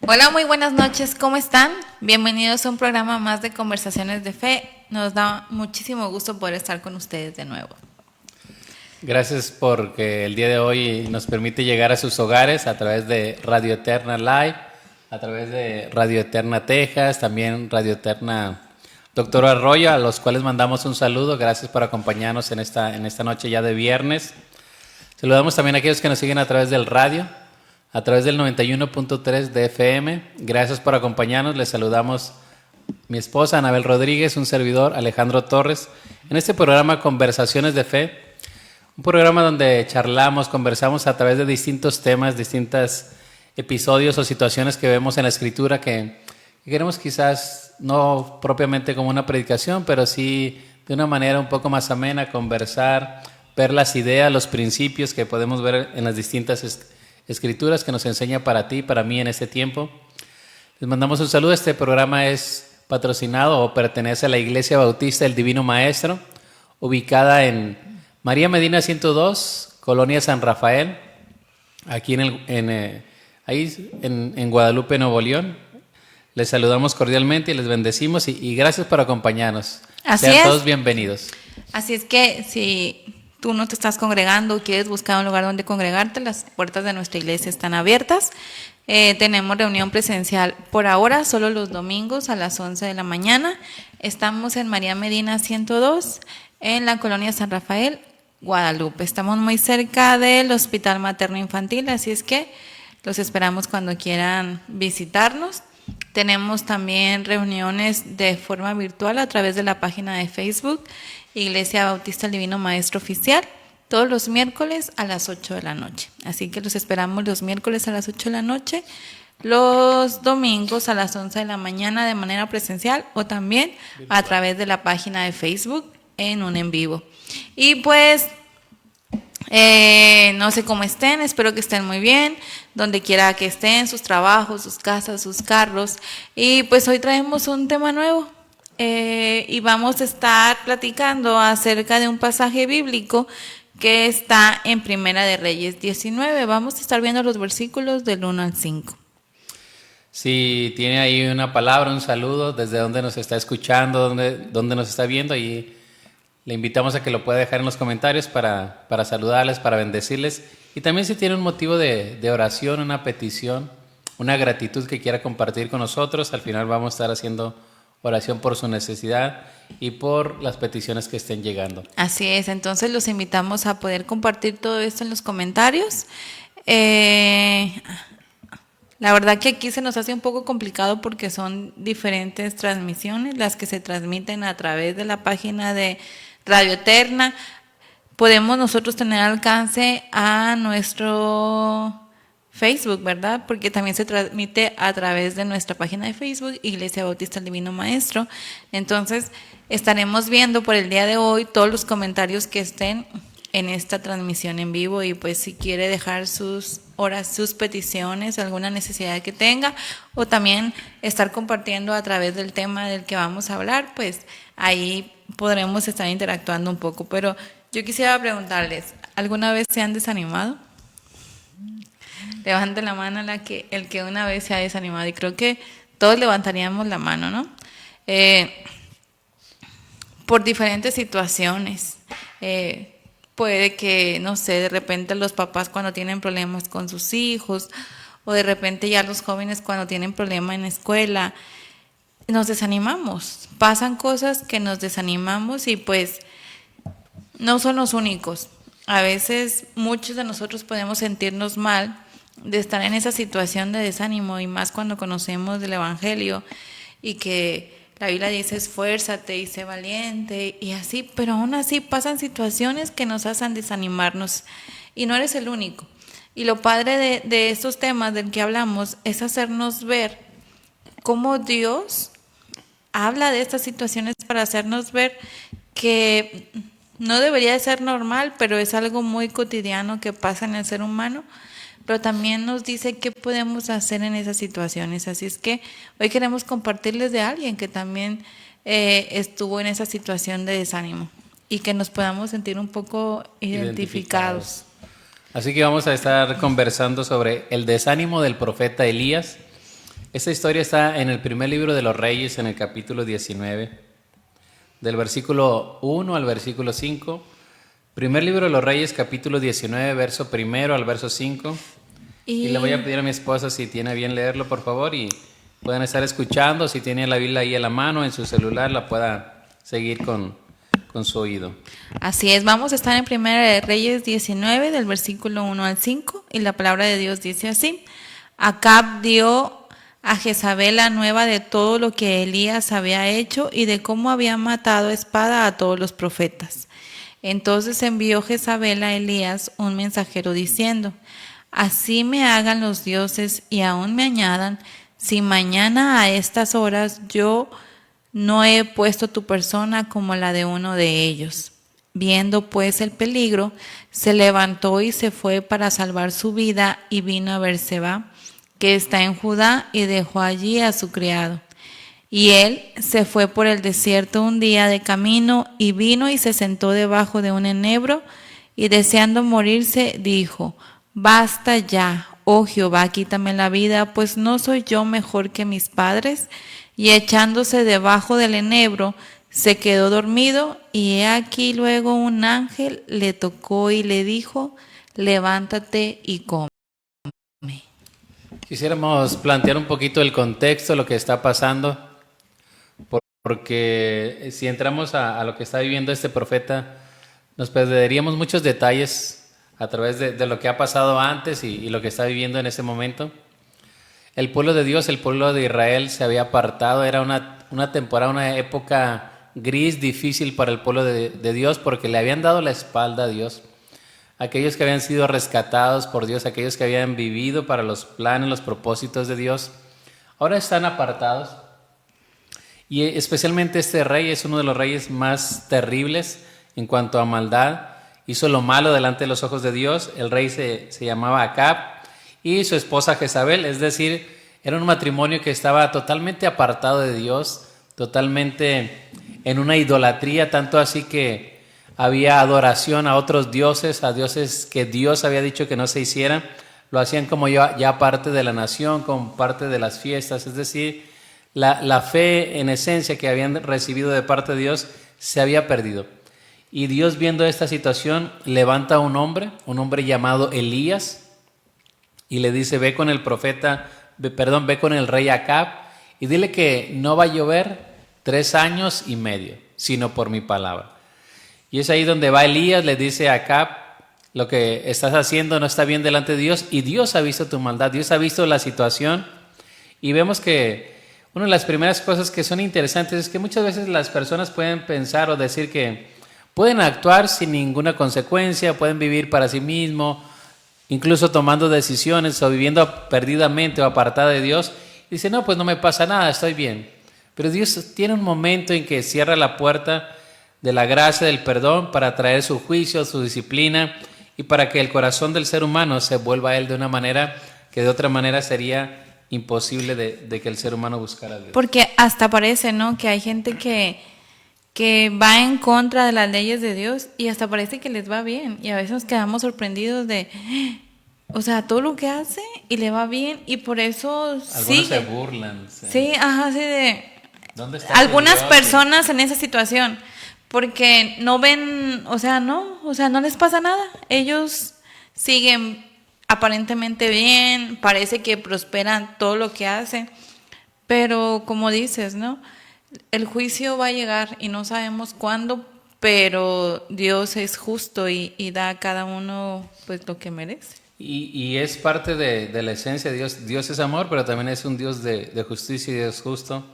Hola, muy buenas noches, ¿cómo están? Bienvenidos a un programa más de Conversaciones de Fe. Nos da muchísimo gusto poder estar con ustedes de nuevo. Gracias porque el día de hoy nos permite llegar a sus hogares a través de Radio Eterna Live, a través de Radio Eterna Texas, también Radio Eterna Doctor Arroyo, a los cuales mandamos un saludo. Gracias por acompañarnos en esta noche ya de viernes. Saludamos también a aquellos que nos siguen a través del radio, a través del 91.3 de FM. Gracias por acompañarnos. Les saludamos mi esposa Anabel Rodríguez, un servidor Alejandro Torres, en este programa Conversaciones de Fe. Un programa donde charlamos, conversamos a través de distintos temas, distintos episodios o situaciones que vemos en la Escritura que queremos quizás no propiamente como una predicación, pero sí de una manera un poco más amena, conversar, ver las ideas, los principios que podemos ver en las distintas Escrituras que nos enseña para ti, para mí en este tiempo. Les mandamos un saludo. Este programa es patrocinado o pertenece a la Iglesia Bautista del Divino Maestro, ubicada en María Medina 102, Colonia San Rafael, aquí en Guadalupe, Nuevo León. Les saludamos cordialmente y les bendecimos y gracias por acompañarnos. Sean todos bienvenidos. Así es que si tú no te estás congregando o quieres buscar un lugar donde congregarte, las puertas de nuestra iglesia están abiertas. Tenemos reunión presencial por ahora, solo los domingos a las 11 de la mañana. Estamos en María Medina 102, en la Colonia San Rafael, Guadalupe. Estamos muy cerca del Hospital Materno Infantil, así es que los esperamos cuando quieran visitarnos. Tenemos también reuniones de forma virtual a través de la página de Facebook, Iglesia Bautista del Divino Maestro Oficial, todos los miércoles a las 8 de la noche. Así que los esperamos los miércoles a las 8 de la noche, los domingos a las 11 de la mañana de manera presencial o también a través de la página de Facebook en un en vivo. Y pues no sé cómo estén, espero que estén muy bien, donde quiera que estén, sus trabajos, sus casas, sus carros. Y pues hoy traemos un tema nuevo y vamos a estar platicando acerca de un pasaje bíblico que está en Primera de Reyes 19. Vamos a estar viendo los versículos del 1 al 5. Si tiene ahí una palabra, un saludo, desde donde nos está escuchando, donde nos está viendo, y le invitamos a que lo pueda dejar en los comentarios para saludarles, para bendecirles. Y también si tiene un motivo de oración, una petición, una gratitud que quiera compartir con nosotros, al final vamos a estar haciendo oración por su necesidad y por las peticiones que estén llegando. Así es, entonces los invitamos a poder compartir todo esto en los comentarios. La verdad que aquí se nos hace un poco complicado porque son diferentes transmisiones las que se transmiten a través de la página de Radio Eterna. Podemos nosotros tener alcance a nuestro Facebook, ¿verdad? Porque también se transmite a través de nuestra página de Facebook, Iglesia Bautista del Divino Maestro. Entonces, estaremos viendo por el día de hoy todos los comentarios que estén en esta transmisión en vivo, y pues si quiere dejar sus peticiones, alguna necesidad que tenga, o también estar compartiendo a través del tema del que vamos a hablar, pues ahí podremos estar interactuando un poco. Pero yo quisiera preguntarles, ¿alguna vez se han desanimado? Levante la mano el que una vez se ha desanimado, y creo que todos levantaríamos la mano, ¿no? Por diferentes situaciones. Puede que, no sé, de repente los papás cuando tienen problemas con sus hijos, o de repente ya los jóvenes cuando tienen problemas en la escuela, nos desanimamos. Pasan cosas que nos desanimamos, y pues no son los únicos. A veces muchos de nosotros podemos sentirnos mal de estar en esa situación de desánimo, y más cuando conocemos del Evangelio y que la Biblia dice esfuérzate y sé valiente y así, pero aún así pasan situaciones que nos hacen desanimarnos, y no eres el único. Y lo padre de estos temas del que hablamos es hacernos ver cómo Dios habla de estas situaciones para hacernos ver que no debería de ser normal, pero es algo muy cotidiano que pasa en el ser humano. Pero también nos dice qué podemos hacer en esas situaciones. Así es que hoy queremos compartirles de alguien que también estuvo en esa situación de desánimo, y que nos podamos sentir un poco identificados. Así que vamos a estar conversando sobre el desánimo del profeta Elías. Esta historia está en el primer libro de los Reyes, en el capítulo 19, del versículo 1 al versículo 5. Primer libro de los Reyes, capítulo 19, verso primero al verso 5. Y le voy a pedir a mi esposa si tiene a bien leerlo, por favor, y pueden estar escuchando. Si tiene la Biblia ahí a la mano, en su celular, la pueda seguir con su oído. Así es, vamos a estar en Primera de Reyes 19, del versículo 1 al 5, y la palabra de Dios dice así: Acab dio a Jezabel la nueva de todo lo que Elías había hecho y de cómo había matado a espada a todos los profetas. Entonces envió Jezabel a Elías un mensajero diciendo: Así me hagan los dioses y aún me añadan, si mañana a estas horas yo no he puesto tu persona como la de uno de ellos. Viendo pues el peligro, se levantó y se fue para salvar su vida y vino a Berseba, que está en Judá, y dejó allí a su criado. Y él se fue por el desierto un día de camino y vino y se sentó debajo de un enebro y deseando morirse dijo: Basta ya, oh Jehová, quítame la vida, pues no soy yo mejor que mis padres. Y echándose debajo del enebro, se quedó dormido, y he aquí luego un ángel le tocó y le dijo: Levántate y come. Quisiéramos plantear un poquito el contexto, lo que está pasando, porque si entramos a lo que está viviendo este profeta, nos perderíamos muchos detalles a través de lo que ha pasado antes y lo que está viviendo en ese momento. El pueblo de Dios, el pueblo de Israel se había apartado, era una temporada, una época gris, difícil para el pueblo de Dios, porque le habían dado la espalda a Dios. Aquellos que habían sido rescatados por Dios, aquellos que habían vivido para los planes, los propósitos de Dios, ahora están apartados. Y especialmente este rey es uno de los reyes más terribles en cuanto a maldad. Hizo lo malo delante de los ojos de Dios. El rey se llamaba Acab y su esposa Jezabel, es decir, era un matrimonio que estaba totalmente apartado de Dios, totalmente en una idolatría, tanto así que había adoración a otros dioses, a dioses que Dios había dicho que no se hicieran. Lo hacían como ya parte de la nación, como parte de las fiestas. Es decir, la fe en esencia que habían recibido de parte de Dios se había perdido. Y Dios, viendo esta situación, levanta a un hombre llamado Elías, y le dice: ve con el rey Acab y dile que no va a llover 3 años y medio, sino por mi palabra. Y es ahí donde va Elías, le dice a Acab: lo que estás haciendo no está bien delante de Dios, y Dios ha visto tu maldad, Dios ha visto la situación. Y vemos que una de las primeras cosas que son interesantes es que muchas veces las personas pueden pensar o decir que pueden actuar sin ninguna consecuencia, pueden vivir para sí mismos, incluso tomando decisiones o viviendo perdidamente o apartada de Dios. Y dice: no, pues no me pasa nada, estoy bien. Pero Dios tiene un momento en que cierra la puerta de la gracia, del perdón, para traer su juicio, su disciplina, y para que el corazón del ser humano se vuelva a Él de una manera que de otra manera sería imposible de que el ser humano buscara a Dios. Porque hasta parece, ¿no?, que hay gente que va en contra de las leyes de Dios y hasta parece que les va bien. Y a veces nos quedamos sorprendidos de, o sea, todo lo que hace y le va bien, y por eso algunos se burlan. Sí, ajá, sí, de ¿Dónde está algunas Dios? personas en esa situación, porque no ven, o sea, no les pasa nada. Ellos siguen aparentemente bien, parece que prosperan todo lo que hacen, pero como dices, ¿no?, el juicio va a llegar y no sabemos cuándo, pero Dios es justo y da a cada uno pues lo que merece. Y es parte de la esencia de Dios. Dios es amor, pero también es un Dios de justicia y Dios justo.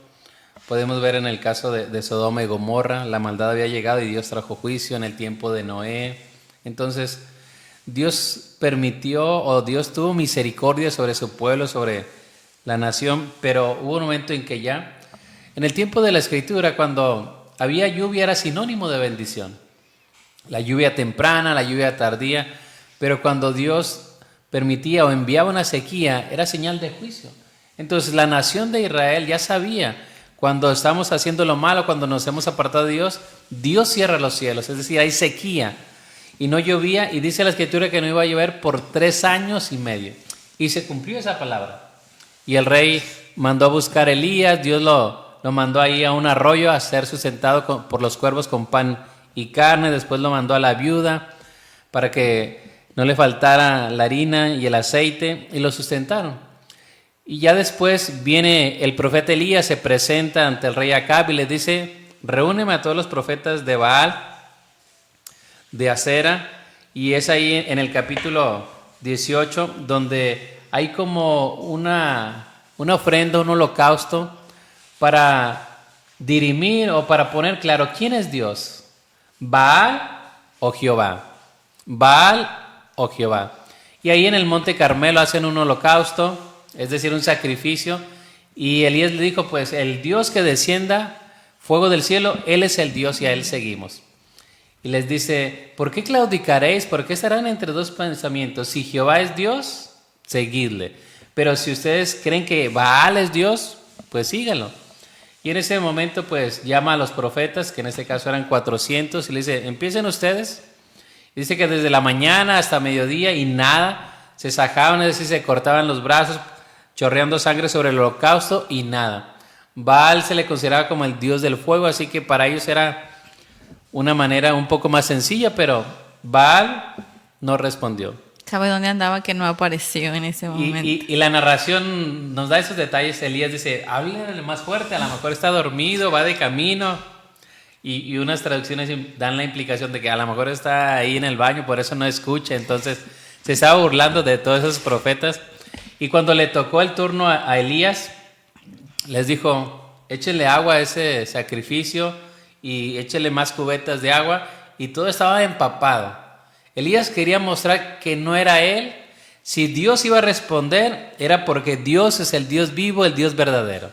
Podemos ver en el caso de Sodoma y Gomorra, la maldad había llegado y Dios trajo juicio en el tiempo de Noé. Entonces, Dios permitió, o Dios tuvo misericordia sobre su pueblo, sobre la nación, pero hubo un momento en que ya, en el tiempo de la Escritura, cuando había lluvia, era sinónimo de bendición. La lluvia temprana, la lluvia tardía, pero cuando Dios permitía o enviaba una sequía, era señal de juicio. Entonces la nación de Israel ya sabía, cuando estamos haciendo lo malo, cuando nos hemos apartado de Dios, Dios cierra los cielos, es decir, hay sequía y no llovía, y dice la Escritura que no iba a llover por 3 años y medio, y se cumplió esa palabra. Y el rey mandó a buscar a Elías, Dios lo mandó ahí a un arroyo a ser sustentado por los cuervos con pan y carne, después lo mandó a la viuda para que no le faltara la harina y el aceite, y lo sustentaron. Y ya después viene el profeta Elías, se presenta ante el rey Acab y le dice: reúneme a todos los profetas de Baal, de Acera, y es ahí en el capítulo 18 donde hay como una ofrenda, un holocausto para dirimir o para poner claro quién es Dios, Baal o Jehová, Baal o Jehová. Y ahí en el monte Carmelo hacen un holocausto, es decir, un sacrificio, y Elías le dijo: pues el Dios que descienda fuego del cielo, Él es el Dios y a Él seguimos. Y les dice: ¿por qué claudicaréis? ¿Por qué estarán entre dos pensamientos? Si Jehová es Dios, seguidle, pero si ustedes creen que Baal es Dios, pues síganlo. Y en ese momento pues llama a los profetas, que en este caso eran 400, y le dice: empiecen ustedes. Y dice que desde la mañana hasta mediodía y nada, se sajaban, es decir, se cortaban los brazos, chorreando sangre sobre el holocausto y nada. Baal se le consideraba como el dios del fuego, así que para ellos era una manera un poco más sencilla, pero Baal no respondió. ¿Sabe dónde andaba que no apareció en ese momento? Y la narración nos da esos detalles. Elías dice: háblenle más fuerte, a lo mejor está dormido, va de camino. Y unas traducciones dan la implicación de que a lo mejor está ahí en el baño, por eso no escucha. Entonces se estaba burlando de todos esos profetas. Y cuando le tocó el turno a Elías, les dijo: échenle agua a ese sacrificio y échenle más cubetas de agua. Y todo estaba empapado. Elías quería mostrar que no era él. Si Dios iba a responder, era porque Dios es el Dios vivo, el Dios verdadero.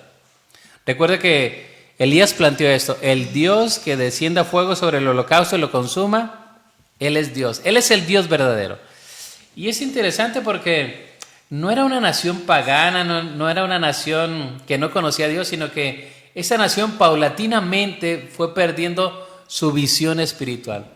Recuerda que Elías planteó esto: el Dios que descienda fuego sobre el holocausto y lo consuma, Él es Dios, Él es el Dios verdadero. Y es interesante porque no era una nación pagana, no era una nación que no conocía a Dios, sino que esa nación paulatinamente fue perdiendo su visión espiritual.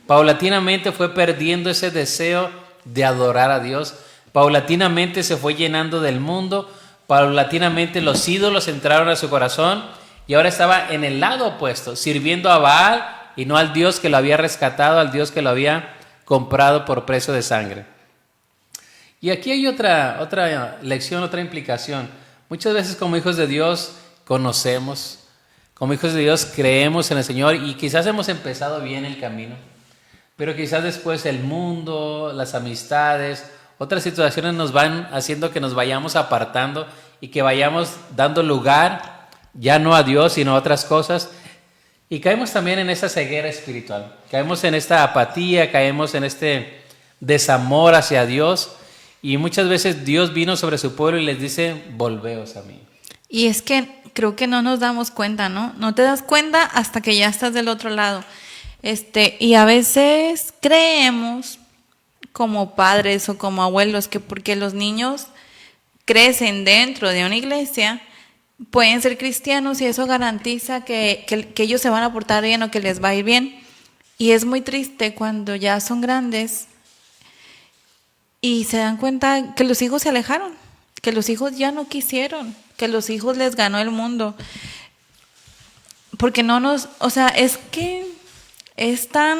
Paulatinamente fue perdiendo ese deseo de adorar a Dios. Paulatinamente se fue llenando del mundo. Paulatinamente los ídolos entraron a su corazón y ahora estaba en el lado opuesto, sirviendo a Baal y no al Dios que lo había rescatado, al Dios que lo había comprado por precio de sangre. Y aquí hay otra lección, otra implicación. Muchas veces como hijos de Dios conocemos, como hijos de Dios creemos en el Señor y quizás hemos empezado bien el camino, pero quizás después el mundo, las amistades, otras situaciones nos van haciendo que nos vayamos apartando y que vayamos dando lugar ya no a Dios, sino a otras cosas. Y caemos también en esa ceguera espiritual. Caemos en esta apatía, caemos en este desamor hacia Dios. Y muchas veces Dios vino sobre su pueblo y les dice: volveos a mí. Y es que creo que no nos damos cuenta, ¿no? No te das cuenta hasta que ya estás del otro lado. Y a veces creemos como padres o como abuelos que porque los niños crecen dentro de una iglesia, pueden ser cristianos y eso garantiza que ellos se van a portar bien o que les va a ir bien. Y es muy triste cuando ya son grandes y se dan cuenta que los hijos se alejaron, que los hijos ya no quisieron, que los hijos les ganó el mundo. Porque es que es tan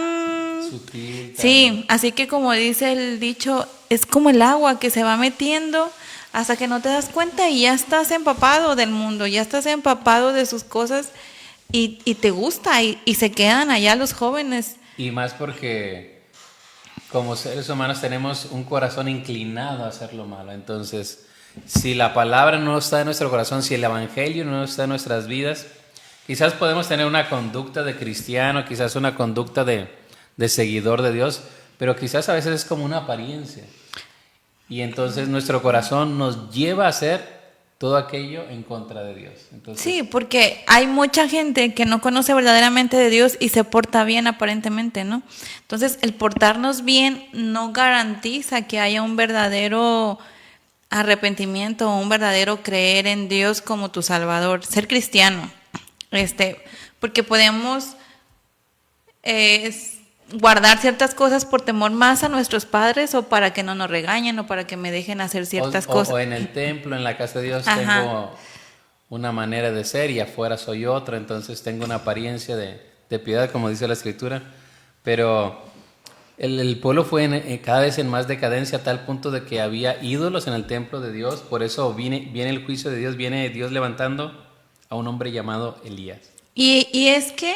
sutil. Sí, así que como dice el dicho, es como el agua que se va metiendo hasta que no te das cuenta y ya estás empapado del mundo, ya estás empapado de sus cosas y te gusta y se quedan allá los jóvenes. Y más porque como seres humanos tenemos un corazón inclinado a hacer lo malo. Entonces, si la palabra no está en nuestro corazón, si el evangelio no está en nuestras vidas, quizás podemos tener una conducta de cristiano, quizás una conducta de seguidor de Dios, pero quizás a veces es como una apariencia. Y entonces nuestro corazón nos lleva a hacer todo aquello en contra de Dios. Entonces, sí, porque hay mucha gente que no conoce verdaderamente de Dios y se porta bien aparentemente, ¿no? Entonces, el portarnos bien no garantiza que haya un verdadero arrepentimiento o un verdadero creer en Dios como tu Salvador, ser cristiano. Porque podemos guardar ciertas cosas por temor más a nuestros padres o para que no nos regañen o para que me dejen hacer ciertas cosas. O en el templo, en la casa de Dios, Ajá. tengo una manera de ser y afuera soy otra, entonces tengo una apariencia de piedad, como dice la Escritura, pero el pueblo fue cada vez en más decadencia a tal punto de que había ídolos en el templo de Dios. Por eso viene el juicio de Dios, viene Dios levantando a un hombre llamado Elías. Y es que,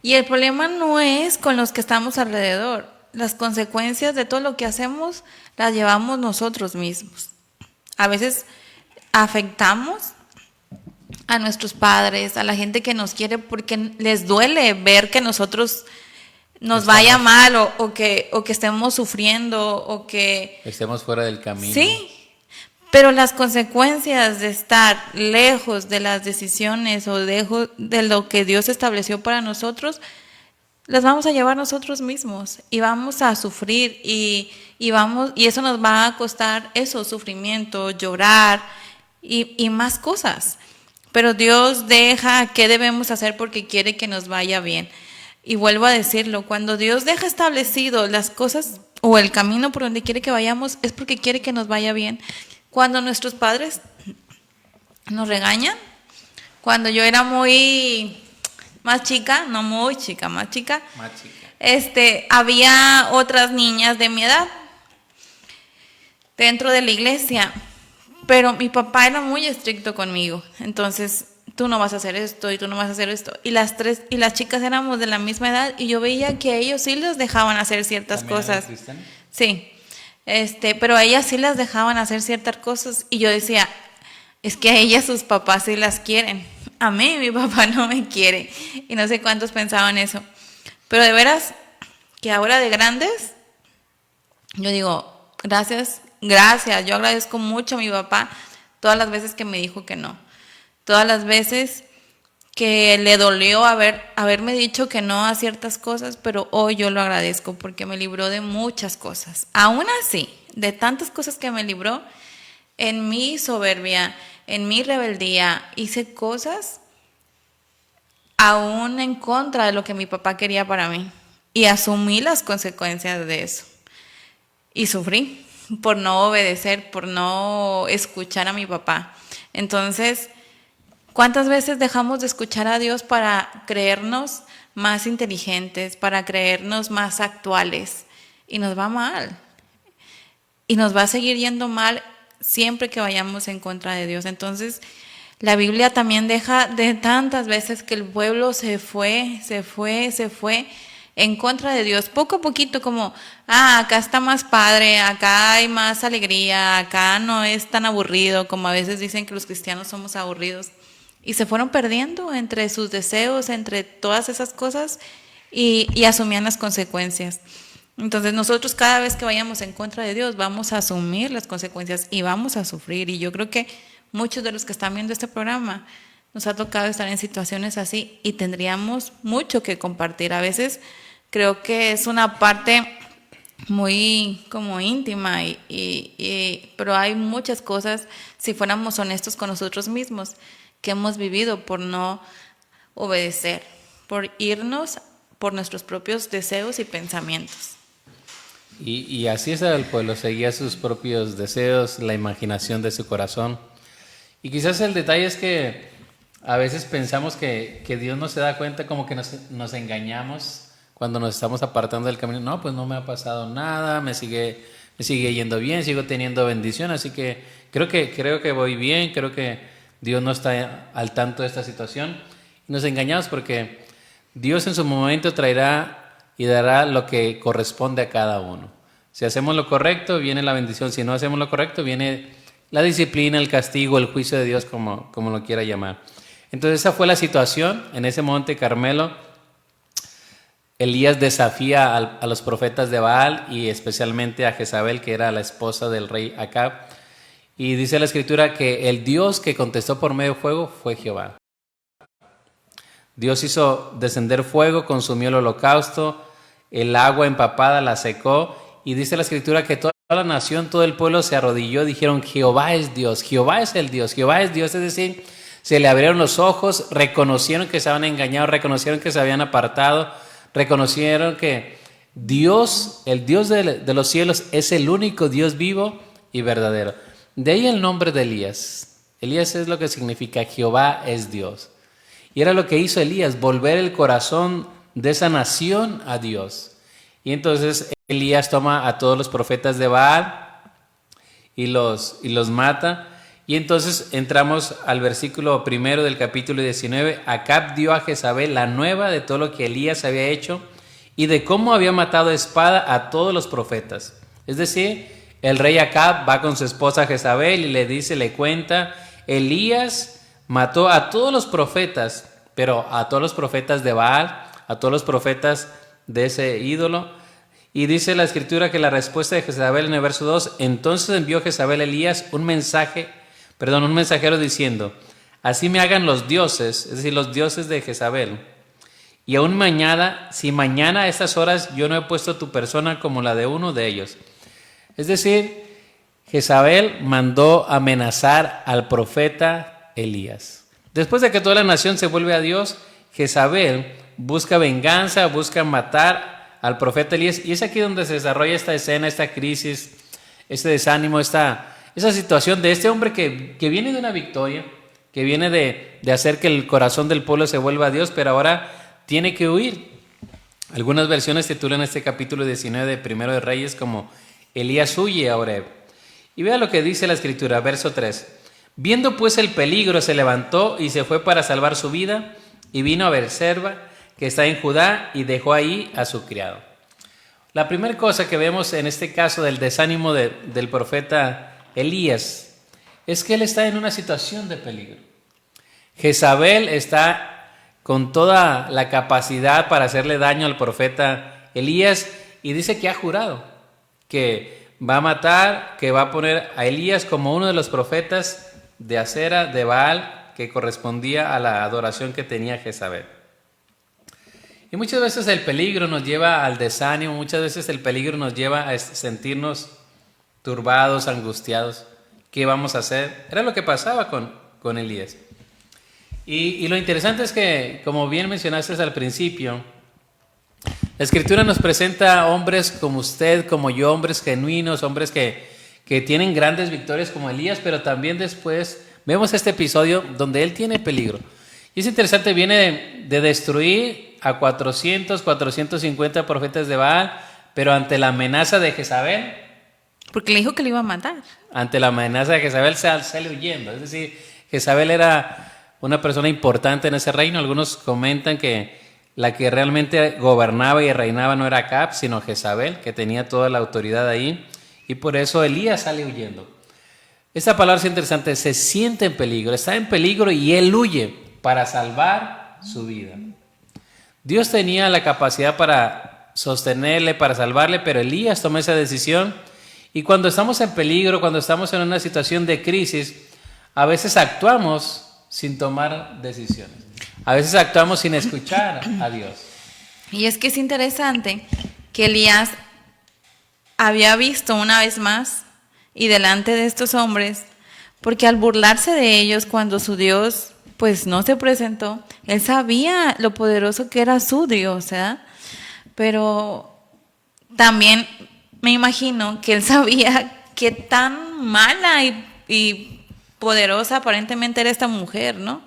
y el problema no es con los que estamos alrededor. Las consecuencias de todo lo que hacemos las llevamos nosotros mismos. A veces afectamos a nuestros padres, a la gente que nos quiere, porque les duele ver que nosotros nos vaya mal o que estemos sufriendo o que estemos fuera del camino. Sí, pero las consecuencias de estar lejos de las decisiones o lejos de lo que Dios estableció para nosotros, las vamos a llevar nosotros mismos y vamos a sufrir y eso nos va a costar sufrimiento, llorar y más cosas. Pero Dios deja qué debemos hacer porque quiere que nos vaya bien. Y vuelvo a decirlo, cuando Dios deja establecido las cosas o el camino por donde quiere que vayamos, es porque quiere que nos vaya bien. Cuando nuestros padres nos regañan, cuando yo era más chica, había otras niñas de mi edad dentro de la iglesia, pero mi papá era muy estricto conmigo, entonces tú no vas a hacer esto y tú no vas a hacer esto. Y las chicas éramos de la misma edad y yo veía que a ellos sí les dejaban hacer ciertas cosas. Sí, pero a ellas sí las dejaban hacer ciertas cosas y yo decía, es que a ellas sus papás sí las quieren. A mí mi papá no me quiere. Y no sé cuántos pensaban eso. Pero de veras que ahora de grandes, yo digo, gracias. Yo agradezco mucho a mi papá todas las veces que me dijo que no. Todas las veces que le dolió haberme dicho que no a ciertas cosas, pero hoy yo lo agradezco porque me libró de muchas cosas. Aún así, de tantas cosas que me libró, en mi soberbia, en mi rebeldía, hice cosas aún en contra de lo que mi papá quería para mí. Y asumí las consecuencias de eso. Y sufrí por no obedecer, por no escuchar a mi papá. Entonces, ¿cuántas veces dejamos de escuchar a Dios para creernos más inteligentes, para creernos más actuales? Y nos va mal. Y nos va a seguir yendo mal siempre que vayamos en contra de Dios. Entonces, la Biblia también deja de tantas veces que el pueblo se fue en contra de Dios. Poco a poquito como, acá está más padre, acá hay más alegría, acá no es tan aburrido, como a veces dicen que los cristianos somos aburridos. Y se fueron perdiendo entre sus deseos, entre todas esas cosas y asumían las consecuencias. Entonces nosotros cada vez que vayamos en contra de Dios vamos a asumir las consecuencias y vamos a sufrir. Y yo creo que muchos de los que están viendo este programa nos ha tocado estar en situaciones así y tendríamos mucho que compartir. A veces creo que es una parte muy como íntima pero hay muchas cosas, si fuéramos honestos con nosotros mismos, que hemos vivido por no obedecer, por irnos por nuestros propios deseos y pensamientos. Y así es el pueblo, seguía sus propios deseos, la imaginación de su corazón. Y quizás el detalle es que a veces pensamos que Dios no se da cuenta, como que nos engañamos cuando nos estamos apartando del camino. No, pues no me ha pasado nada, me sigue yendo bien, sigo teniendo bendición, así que creo que voy bien, creo que Dios no está al tanto de esta situación. Y nos engañamos porque Dios en su momento traerá y dará lo que corresponde a cada uno. Si hacemos lo correcto, viene la bendición. Si no hacemos lo correcto, viene la disciplina, el castigo, el juicio de Dios, como lo quiera llamar. Entonces esa fue la situación. En ese monte Carmelo, Elías desafía a los profetas de Baal y especialmente a Jezabel, que era la esposa del rey Acab. Y dice la Escritura que el Dios que contestó por medio de fuego fue Jehová. Dios hizo descender fuego, consumió el holocausto, el agua empapada la secó, y dice la Escritura que toda la nación, todo el pueblo se arrodilló, dijeron: Jehová es Dios, Jehová es el Dios, Jehová es Dios. Es decir, se le abrieron los ojos, reconocieron que se habían engañado, reconocieron que se habían apartado, reconocieron que Dios, el Dios de los cielos, es el único Dios vivo y verdadero. De ahí el nombre de Elías. Elías es lo que significa Jehová es Dios. Y era lo que hizo Elías, volver el corazón de esa nación a Dios. Y entonces Elías toma a todos los profetas de Baal y los mata. Y entonces entramos al versículo 1 del capítulo 19. Acab dio a Jezabel la nueva de todo lo que Elías había hecho y de cómo había matado a espada a todos los profetas. Es decir, el rey Acab va con su esposa Jezabel y le cuenta, Elías mató a todos los profetas, pero a todos los profetas de Baal, a todos los profetas de ese ídolo. Y dice la escritura que la respuesta de Jezabel en el verso 2, entonces envió Jezabel a Elías un mensajero diciendo, así me hagan los dioses, es decir, los dioses de Jezabel. Y aún mañana, si mañana a estas horas yo no he puesto tu persona como la de uno de ellos. Es decir, Jezabel mandó amenazar al profeta Elías. Después de que toda la nación se vuelve a Dios, Jezabel busca venganza, busca matar al profeta Elías. Y es aquí donde se desarrolla esta escena, esta crisis, este desánimo, esa situación de este hombre que viene de una victoria, que viene de hacer que el corazón del pueblo se vuelva a Dios, pero ahora tiene que huir. Algunas versiones titulan este capítulo 19 de 1 de Reyes como Elías huye a Horeb. Y vea lo que dice la escritura, verso 3. Viendo pues el peligro, se levantó y se fue para salvar su vida, y vino a Beerseba, que está en Judá, y dejó ahí a su criado. La primera cosa que vemos en este caso del desánimo del profeta Elías es que él está en una situación de peligro. Jezabel está con toda la capacidad para hacerle daño al profeta Elías y dice que ha jurado que va a matar, que va a poner a Elías como uno de los profetas de Acera, de Baal, que correspondía a la adoración que tenía Jezabel. Y muchas veces el peligro nos lleva al desánimo, muchas veces el peligro nos lleva a sentirnos turbados, angustiados. ¿Qué vamos a hacer? Era lo que pasaba con Elías. Y lo interesante es que, como bien mencionaste al principio, la Escritura nos presenta hombres como usted, como yo, hombres genuinos, hombres que tienen grandes victorias como Elías, pero también después vemos este episodio donde él tiene peligro. Y es interesante, viene de destruir a 450 profetas de Baal, pero ante la amenaza de Jezabel. Porque le dijo que le iba a matar. Ante la amenaza de Jezabel sale huyendo. Es decir, Jezabel era una persona importante en ese reino. Algunos comentan que la que realmente gobernaba y reinaba no era Acab, sino Jezabel, que tenía toda la autoridad ahí. Y por eso Elías sale huyendo. Esta palabra es interesante, se siente en peligro, está en peligro y él huye para salvar su vida. Dios tenía la capacidad para sostenerle, para salvarle, pero Elías tomó esa decisión. Y cuando estamos en peligro, cuando estamos en una situación de crisis, a veces actuamos sin tomar decisiones. A veces actuamos sin escuchar a Dios. Y es que es interesante que Elías había visto una vez más y delante de estos hombres, porque al burlarse de ellos cuando su Dios pues no se presentó, él sabía lo poderoso que era su Dios, ¿verdad? Pero también me imagino que él sabía qué tan mala y poderosa aparentemente era esta mujer, ¿no?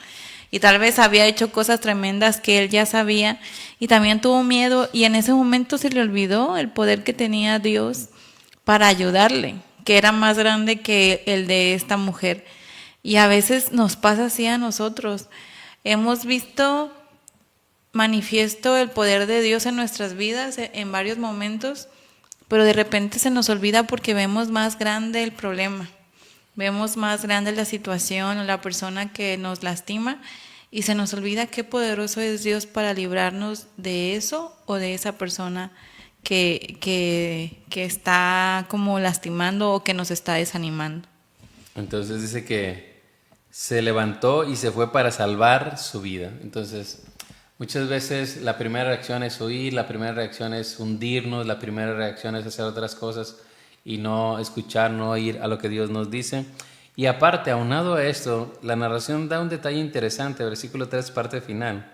Y tal vez había hecho cosas tremendas que él ya sabía y también tuvo miedo y en ese momento se le olvidó el poder que tenía Dios para ayudarle, que era más grande que el de esta mujer. Y a veces nos pasa así a nosotros. Hemos visto manifiesto el poder de Dios en nuestras vidas en varios momentos, pero de repente se nos olvida porque vemos más grande el problema. Vemos más grande la situación o la persona que nos lastima y se nos olvida qué poderoso es Dios para librarnos de eso o de esa persona que está como lastimando o que nos está desanimando. Entonces dice que se levantó y se fue para salvar su vida. Entonces, muchas veces la primera reacción es huir, la primera reacción es hundirnos, la primera reacción es hacer otras cosas y no escuchar, no oír a lo que Dios nos dice. Y aparte, aunado a esto, la narración da un detalle interesante, versículo 3, parte final.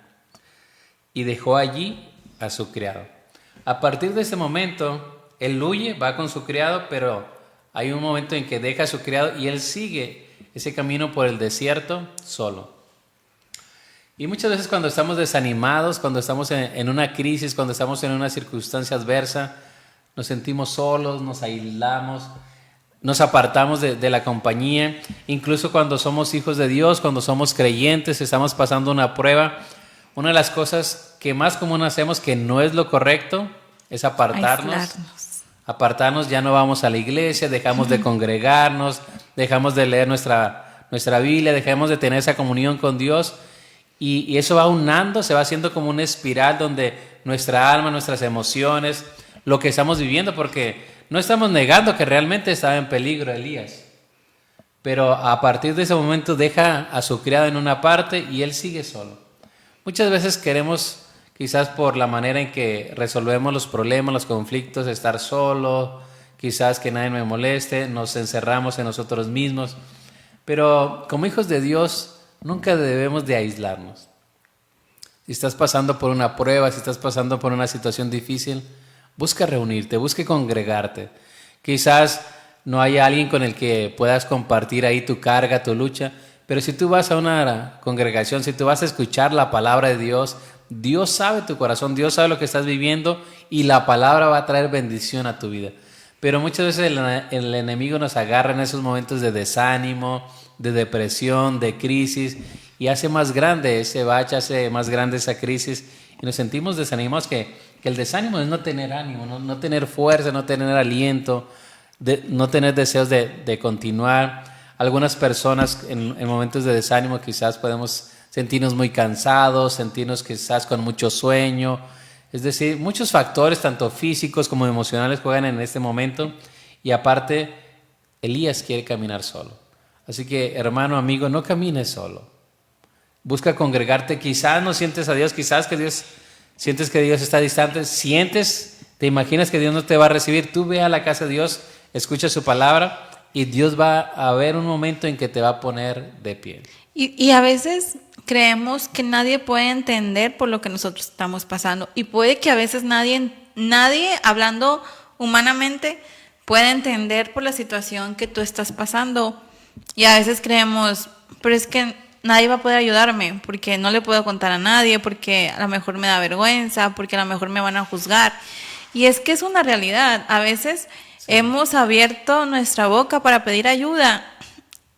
Y dejó allí a su criado. A partir de ese momento, él huye, va con su criado, pero hay un momento en que deja a su criado y él sigue ese camino por el desierto solo. Y muchas veces cuando estamos desanimados, cuando estamos en una crisis, cuando estamos en una circunstancia adversa, nos sentimos solos, nos aislamos, nos apartamos de la compañía. Incluso cuando somos hijos de Dios, cuando somos creyentes, estamos pasando una prueba. Una de las cosas que más común hacemos, que no es lo correcto, es apartarnos. Apartarnos, ya no vamos a la iglesia, dejamos de congregarnos, dejamos de leer nuestra Biblia, dejamos de tener esa comunión con Dios. Y eso va unando, se va haciendo como una espiral donde nuestra alma, nuestras emociones, lo que estamos viviendo, porque no estamos negando que realmente estaba en peligro Elías. Pero a partir de ese momento deja a su criado en una parte y él sigue solo. Muchas veces queremos, quizás por la manera en que resolvemos los problemas, los conflictos, estar solo, quizás que nadie me moleste, nos encerramos en nosotros mismos. Pero como hijos de Dios, nunca debemos de aislarnos. Si estás pasando por una prueba, si estás pasando por una situación difícil, busca reunirte, busca congregarte. Quizás no haya alguien con el que puedas compartir ahí tu carga, tu lucha, pero si tú vas a una congregación, si tú vas a escuchar la palabra de Dios, Dios sabe tu corazón, Dios sabe lo que estás viviendo y la palabra va a traer bendición a tu vida. Pero muchas veces el enemigo nos agarra en esos momentos de desánimo, de depresión, de crisis, y hace más grande ese bache, hace más grande esa crisis, y nos sentimos desanimados, que el desánimo es no tener ánimo, no tener fuerza, no tener aliento, no tener deseos de continuar. Algunas personas en momentos de desánimo quizás podemos sentirnos muy cansados, sentirnos quizás con mucho sueño. Es decir, muchos factores, tanto físicos como emocionales, juegan en este momento. Y aparte, Elías quiere caminar solo. Así que, hermano, amigo, no camines solo. Busca congregarte. Quizás no sientes a Dios, quizás sientes que Dios está distante. Te imaginas que Dios no te va a recibir. Tú ve a la casa de Dios, escucha su palabra y Dios va a haber un momento en que te va a poner de pie. Y a veces creemos que nadie puede entender por lo que nosotros estamos pasando. Y puede que a veces nadie hablando humanamente, puede entender por la situación que tú estás pasando. Y a veces creemos, pero es que nadie va a poder ayudarme, porque no le puedo contar a nadie, porque a lo mejor me da vergüenza, porque a lo mejor me van a juzgar. Y es que es una realidad. A veces hemos abierto nuestra boca para pedir ayuda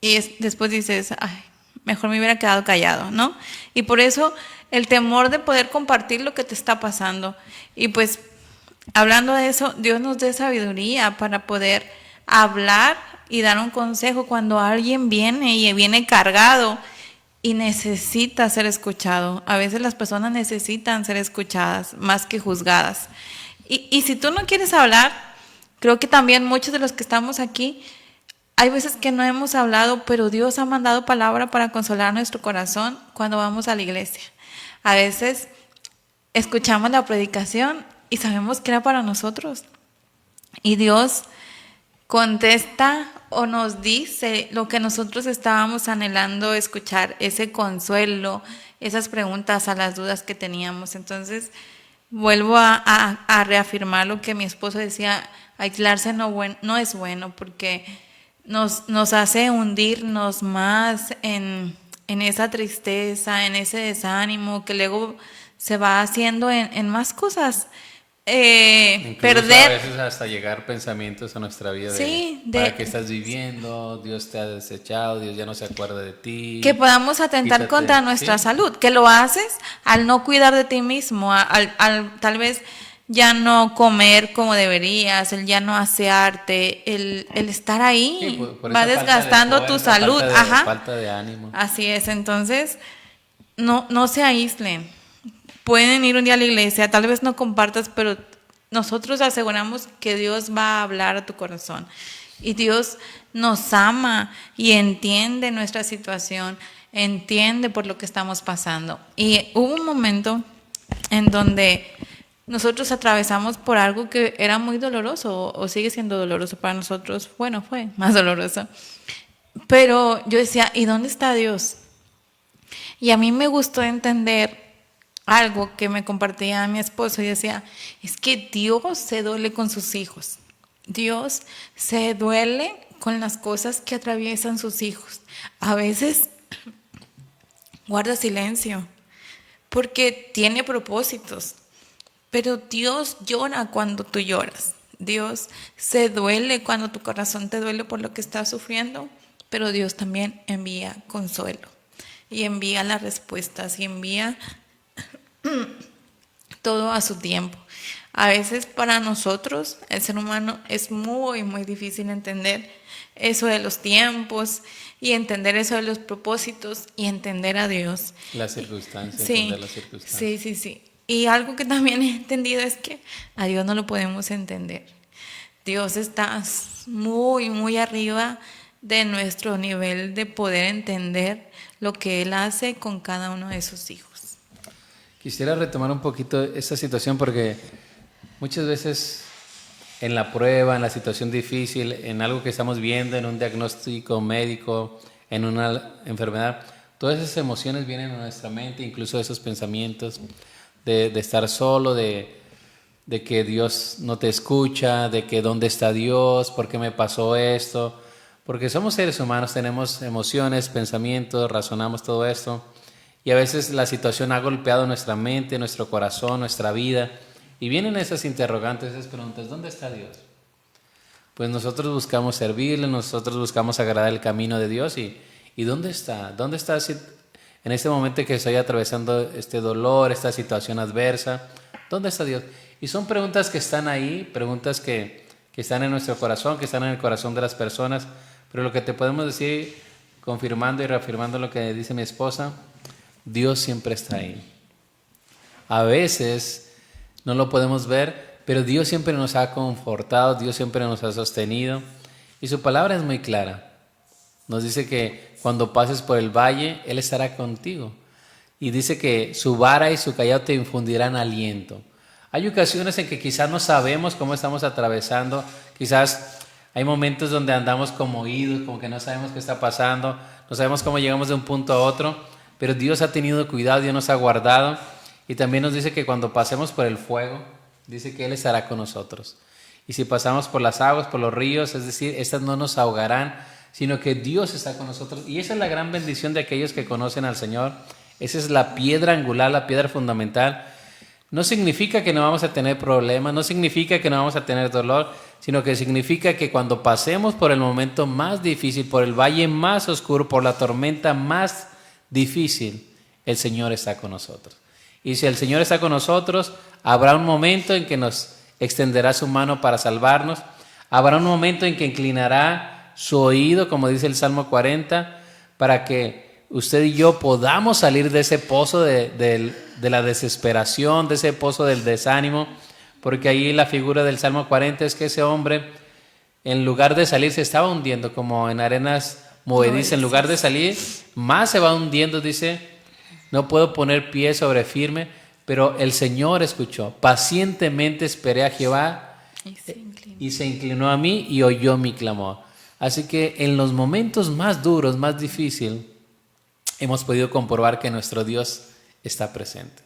y después dices, ay, mejor me hubiera quedado callado, ¿no? Y por eso el temor de poder compartir lo que te está pasando. Y pues, hablando de eso, Dios nos dé sabiduría para poder hablar y dar un consejo cuando alguien viene cargado y necesita ser escuchado. A veces las personas necesitan ser escuchadas más que juzgadas. Y si tú no quieres hablar, creo que también muchos de los que estamos aquí, hay veces que no hemos hablado, pero Dios ha mandado palabra para consolar nuestro corazón cuando vamos a la iglesia. A veces escuchamos la predicación y sabemos que era para nosotros. Y Dios contesta o nos dice lo que nosotros estábamos anhelando escuchar, ese consuelo, esas preguntas a las dudas que teníamos. Entonces, vuelvo a reafirmar lo que mi esposo decía, aislarse no es bueno, porque nos hace hundirnos más en esa tristeza, en ese desánimo, que luego se va haciendo en más cosas. Perder. A veces hasta llegar pensamientos a nuestra vida sí, ¿para qué estás viviendo? Dios te ha desechado, Dios ya no se acuerda de ti. Que podamos atentar contra nuestra salud, que lo haces al no cuidar de ti mismo, al tal vez ya no comer como deberías, el ya no asearte, el estar ahí, va desgastando tu salud. Falta de ánimo. Así es, entonces no se aíslen. Pueden ir un día a la iglesia, tal vez no compartas, pero nosotros aseguramos que Dios va a hablar a tu corazón. Y Dios nos ama y entiende nuestra situación, entiende por lo que estamos pasando. Y hubo un momento en donde nosotros atravesamos por algo que era muy doloroso, o sigue siendo doloroso para nosotros. Bueno, fue más doloroso. Pero yo decía, ¿y dónde está Dios? Y a mí me gustó entender algo que me compartía mi esposo y decía, es que Dios se duele con sus hijos. Dios se duele con las cosas que atraviesan sus hijos. A veces guarda silencio porque tiene propósitos, pero Dios llora cuando tú lloras. Dios se duele cuando tu corazón te duele por lo que estás sufriendo, pero Dios también envía consuelo y envía las respuestas y envía todo a su tiempo. A veces para nosotros, el ser humano, es muy, muy difícil entender eso de los tiempos y entender eso de los propósitos y entender a Dios. Las circunstancias, Sí, entender las circunstancias. sí. Y algo que también he entendido es que a Dios no lo podemos entender. Dios está muy, muy arriba de nuestro nivel de poder entender lo que Él hace con cada uno de sus hijos. Quisiera retomar un poquito esta situación porque muchas veces en la prueba, en la situación difícil, en algo que estamos viendo, en un diagnóstico médico, en una enfermedad, todas esas emociones vienen a nuestra mente, incluso esos pensamientos de estar solo, de que Dios no te escucha, de que dónde está Dios, por qué me pasó esto, porque somos seres humanos, tenemos emociones, pensamientos, razonamos todo esto, y a veces la situación ha golpeado nuestra mente, nuestro corazón, nuestra vida, y vienen esas interrogantes, esas preguntas, ¿dónde está Dios? Pues nosotros buscamos servirle, nosotros buscamos agradar el camino de Dios, y ¿dónde está? ¿Dónde está en este momento que estoy atravesando este dolor, esta situación adversa? ¿Dónde está Dios? Y son preguntas que están ahí, preguntas que están en nuestro corazón, que están en el corazón de las personas, pero lo que te podemos decir, confirmando y reafirmando lo que dice mi esposa, Dios siempre está ahí. A veces no lo podemos ver, pero Dios siempre nos ha confortado, Dios siempre nos ha sostenido, y su palabra es muy clara. Nos dice que cuando pases por el valle, Él estará contigo. Y dice que su vara y su callado te infundirán aliento. Hay ocasiones en que quizás no sabemos cómo estamos atravesando, quizás hay momentos donde andamos como oídos, como que no sabemos qué está pasando, no sabemos cómo llegamos de un punto a otro, pero Dios ha tenido cuidado, Dios nos ha guardado, y también nos dice que cuando pasemos por el fuego, dice que Él estará con nosotros. Y si pasamos por las aguas, por los ríos, es decir, estas no nos ahogarán, sino que Dios está con nosotros. Y esa es la gran bendición de aquellos que conocen al Señor. Esa es la piedra angular, la piedra fundamental. No significa que no vamos a tener problemas, no significa que no vamos a tener dolor, sino que significa que cuando pasemos por el momento más difícil, por el valle más oscuro, por la tormenta más difícil, el Señor está con nosotros. Y si el Señor está con nosotros, habrá un momento en que nos extenderá su mano para salvarnos, habrá un momento en que inclinará su oído, como dice el Salmo 40, para que usted y yo podamos salir de ese pozo de la desesperación, de ese pozo del desánimo, porque ahí la figura del Salmo 40 es que ese hombre, en lugar de salir, se estaba hundiendo como en arenas movedizas. En lugar de salir, más se va hundiendo, dice, no puedo poner pie sobre firme, pero el Señor escuchó, pacientemente esperé a Jehová y se inclinó a mí y oyó mi clamor. Así que en los momentos más duros, más difíciles, hemos podido comprobar que nuestro Dios está presente.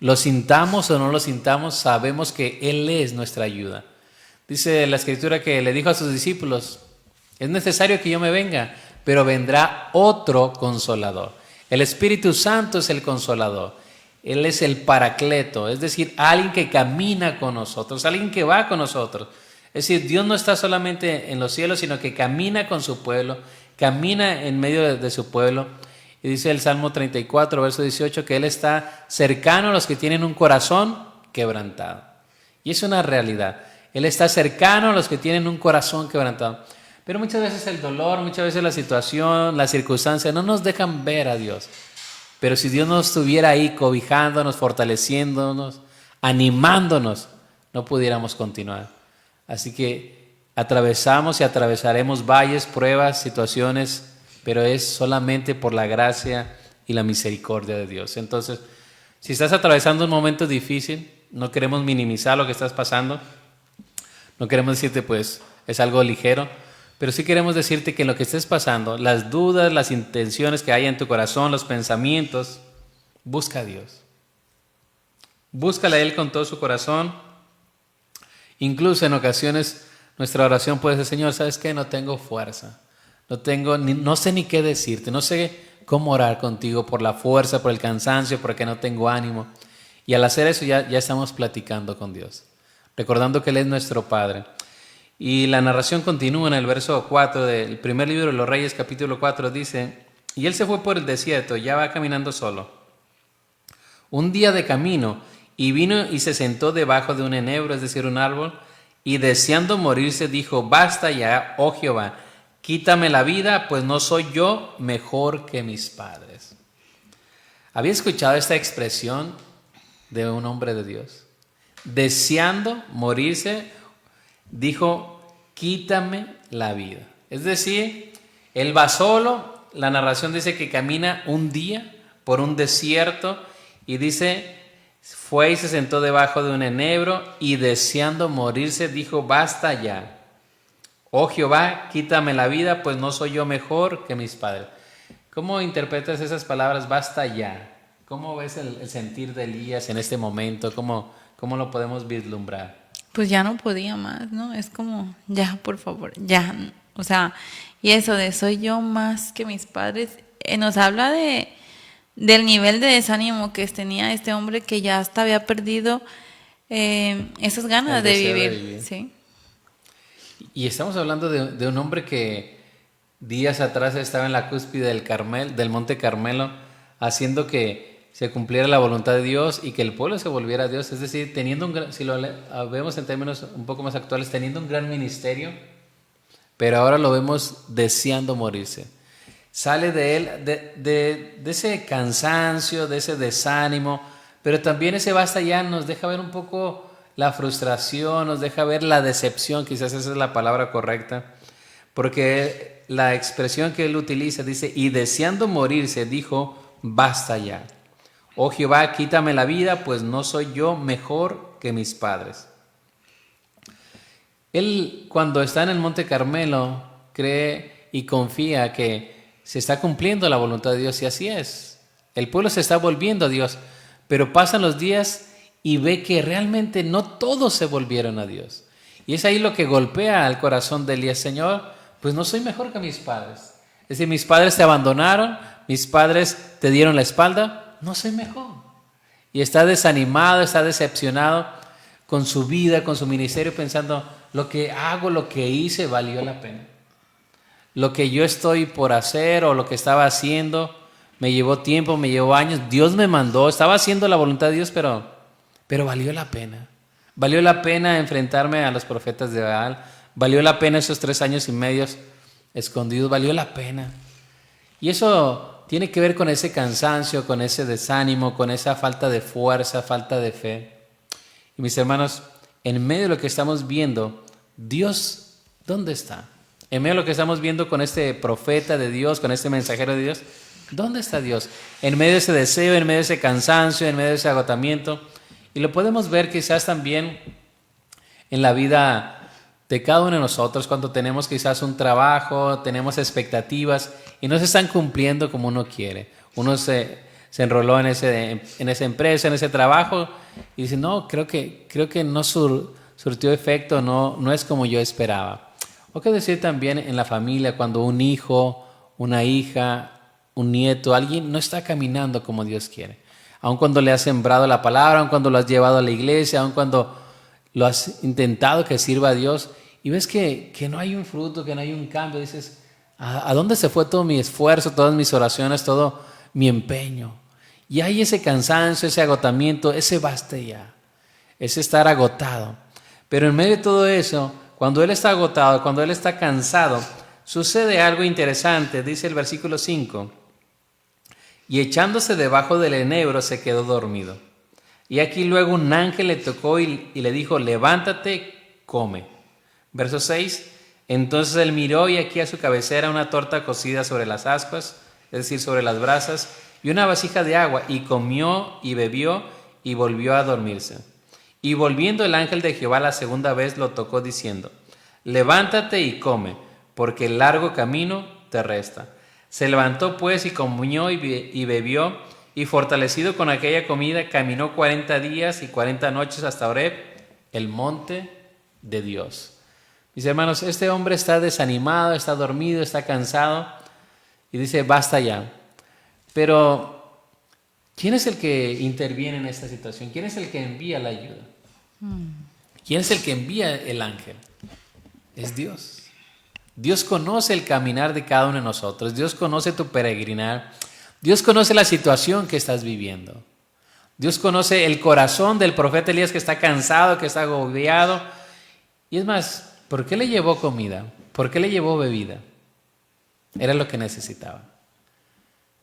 Lo sintamos o no lo sintamos, sabemos que Él es nuestra ayuda. Dice la Escritura que le dijo a sus discípulos, es necesario que yo me venga, pero vendrá otro consolador. El Espíritu Santo es el consolador. Él es el paracleto, es decir, alguien que camina con nosotros, alguien que va con nosotros. Es decir, Dios no está solamente en los cielos, sino que camina con su pueblo, camina en medio de su pueblo. Y dice el Salmo 34, verso 18, que Él está cercano a los que tienen un corazón quebrantado. Y es una realidad. Él está cercano a los que tienen un corazón quebrantado. Pero muchas veces el dolor, muchas veces la situación, las circunstancias no nos dejan ver a Dios. Pero si Dios no estuviera ahí cobijándonos, fortaleciéndonos, animándonos, no pudiéramos continuar. Así que atravesamos y atravesaremos valles, pruebas, situaciones, pero es solamente por la gracia y la misericordia de Dios. Entonces, si estás atravesando un momento difícil, no queremos minimizar lo que estás pasando, no queremos decirte pues es algo ligero, pero sí queremos decirte que en lo que estés pasando, las dudas, las intenciones que hay en tu corazón, los pensamientos, busca a Dios. Búscale a Él con todo su corazón. Incluso en ocasiones nuestra oración puede ser: Señor, ¿sabes qué? No tengo fuerza, no sé ni qué decirte, no sé cómo orar contigo por la fuerza, por el cansancio, porque no tengo ánimo. Y al hacer eso ya estamos platicando con Dios, recordando que Él es nuestro Padre. Y la narración continúa en el verso 4 del primer libro de los Reyes, capítulo 4, dice: y él se fue por el desierto, ya va caminando solo, un día de camino, y vino y se sentó debajo de un enebro, es decir, un árbol, y deseando morirse dijo: basta ya, oh Jehová, quítame la vida, pues no soy yo mejor que mis padres. ¿Había escuchado esta expresión de un hombre de Dios? Deseando morirse, dijo: quítame la vida. Es decir, él va solo. La narración dice que camina un día por un desierto y dice: fue y se sentó debajo de un enebro y deseando morirse dijo: basta ya, oh Jehová, quítame la vida, pues no soy yo mejor que mis padres. ¿Cómo interpretas esas palabras, basta ya? ¿Cómo ves el sentir de Elías en este momento? ¿Cómo lo podemos vislumbrar? Pues ya no podía más, ¿no? Es como, ya, por favor, ya. O sea, y eso de soy yo más que mis padres, nos habla del nivel de desánimo que tenía este hombre, que ya hasta había perdido esas ganas de vivir. Sí. Y estamos hablando de un hombre que días atrás estaba en la cúspide del Monte Carmelo, haciendo que se cumpliera la voluntad de Dios y que el pueblo se volviera a Dios. Es decir, si lo vemos en términos un poco más actuales, teniendo un gran ministerio, pero ahora lo vemos deseando morirse. Sale de él, de ese cansancio, de ese desánimo, pero también ese basta ya nos deja ver un poco la frustración, nos deja ver la decepción, quizás esa es la palabra correcta, porque la expresión que él utiliza dice: y deseando morirse dijo: basta ya, oh Jehová, quítame la vida, pues no soy yo mejor que mis padres. Él, cuando está en el Monte Carmelo, cree y confía que se está cumpliendo la voluntad de Dios, y así es. El pueblo se está volviendo a Dios, pero pasan los días y ve que realmente no todos se volvieron a Dios. Y es ahí lo que golpea al corazón de Elías: Señor, pues no soy mejor que mis padres. Es decir, mis padres te abandonaron, mis padres te dieron la espalda, no soy mejor. Y está desanimado, está decepcionado con su vida, con su ministerio, pensando: lo que hago, lo que hice, valió la pena. Lo que yo estoy por hacer o lo que estaba haciendo me llevó tiempo, me llevó años. Dios me mandó, estaba haciendo la voluntad de Dios, pero valió la pena. Valió la pena enfrentarme a los profetas de Baal. Valió la pena esos 3 años y medio escondidos. Valió la pena. Y eso tiene que ver con ese cansancio, con ese desánimo, con esa falta de fuerza, falta de fe. Y mis hermanos, en medio de lo que estamos viendo, Dios, ¿dónde está? En medio de lo que estamos viendo con este profeta de Dios, con este mensajero de Dios, ¿dónde está Dios? En medio de ese deseo, en medio de ese cansancio, en medio de ese agotamiento. Y lo podemos ver quizás también en la vida de cada uno de nosotros, cuando tenemos quizás un trabajo, tenemos expectativas y no se están cumpliendo como uno quiere. Uno se enroló en esa empresa, en ese trabajo, y dice: no, creo que no surtió efecto, no es como yo esperaba. O qué decir también en la familia, cuando un hijo, una hija, un nieto, alguien no está caminando como Dios quiere. Aun cuando le has sembrado la palabra, aun cuando lo has llevado a la iglesia, aun cuando lo has intentado que sirva a Dios, y ves que no hay un fruto, que no hay un cambio, dices: ¿a dónde se fue todo mi esfuerzo, todas mis oraciones, todo mi empeño? Y hay ese cansancio, ese agotamiento, ese basta ya, ese estar agotado. Pero en medio de todo eso, cuando él está agotado, cuando él está cansado, sucede algo interesante. Dice el versículo 5: y echándose debajo del enebro se quedó dormido. Y aquí luego un ángel le tocó y le dijo: levántate, come. Verso 6: entonces él miró y aquí a su cabecera una torta cocida sobre las ascuas, es decir, sobre las brasas, y una vasija de agua, y comió y bebió y volvió a dormirse. Y volviendo el ángel de Jehová la segunda vez lo tocó diciendo: levántate y come, porque el largo camino te resta. Se levantó pues y comió y bebió, y fortalecido con aquella comida caminó 40 días y 40 noches hasta Horeb, el monte de Dios. Dice, hermanos, este hombre está desanimado, está dormido, está cansado y dice, basta ya. Pero, ¿quién es el que interviene en esta situación? ¿Quién es el que envía la ayuda? ¿Quién es el que envía el ángel? Es Dios. Dios conoce el caminar de cada uno de nosotros. Dios conoce tu peregrinar. Dios conoce la situación que estás viviendo. Dios conoce el corazón del profeta Elías que está cansado, que está agobiado. Y es más, ¿por qué le llevó comida? ¿Por qué le llevó bebida? Era lo que necesitaba.